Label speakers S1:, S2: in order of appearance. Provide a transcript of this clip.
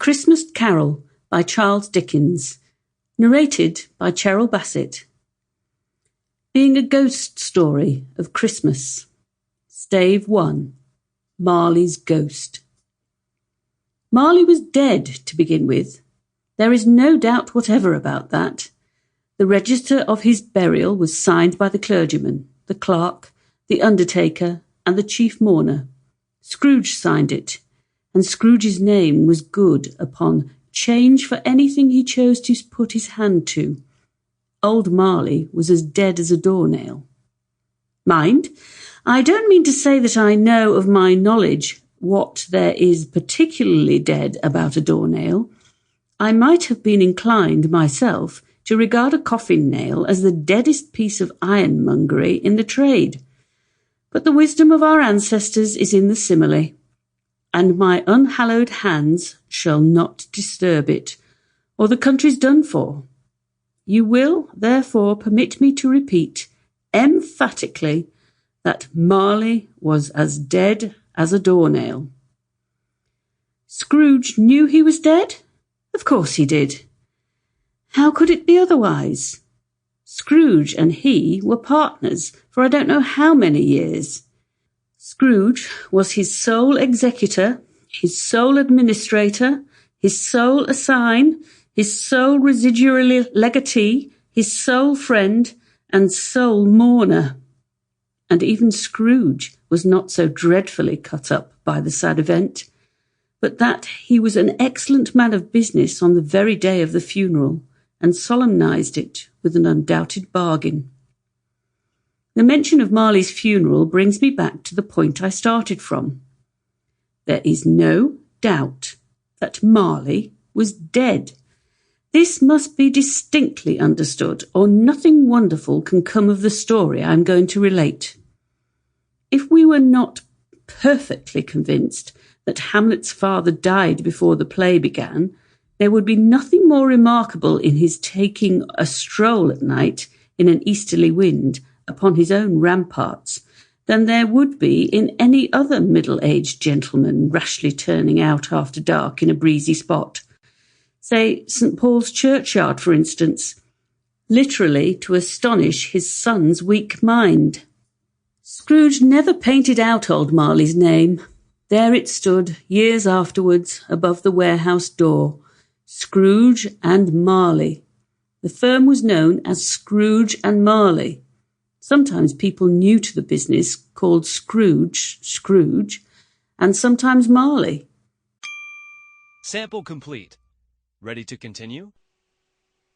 S1: Christmas Carol by Charles Dickens. Narrated by Cheryl Bassett. Being a ghost story of Christmas. Stave 1. Marley's Ghost. Marley was dead to begin with. There is no doubt whatever about that. The register of his burial was signed by the clergyman, the clerk, the undertaker, and the chief mourner. Scrooge signed it, and Scrooge's name was good upon change for anything he chose to put his hand to. Old Marley was as dead as a doornail. Mind, I don't mean to say that I know of my knowledge what there is particularly dead about a doornail. I might have been inclined myself to regard a coffin nail as the deadest piece of ironmongery in the trade. But the wisdom of our ancestors is in the simile, and my unhallowed hands shall not disturb it, or the country's done for. You will, therefore, permit me to repeat emphatically that Marley was as dead as a doornail. Scrooge knew he was dead? Of course he did. How could it be otherwise? Scrooge and he were partners for I don't know how many years. Scrooge was his sole executor, his sole administrator, his sole assign, his sole residual legatee, his sole friend, and sole mourner. And even Scrooge was not so dreadfully cut up by the sad event, but that he was an excellent man of business on the very day of the funeral, and solemnized it with an undoubted bargain. The mention of Marley's funeral brings me back to the point I started from. There is no doubt that Marley was dead. This must be distinctly understood, or nothing wonderful can come of the story I am going to relate. If we were not perfectly convinced that Hamlet's father died before the play began, there would be nothing more remarkable in his taking a stroll at night in an easterly wind upon his own ramparts than there would be in any other middle-aged gentleman rashly turning out after dark in a breezy spot. Say St. Paul's churchyard, for instance, literally to astonish his son's weak mind. Scrooge never painted out old Marley's name. There it stood, years afterwards, above the warehouse door. Scrooge and Marley. The firm was known as Scrooge and Marley. Sometimes people new to the business called Scrooge, and sometimes Marley.
S2: Sample complete. Ready to continue?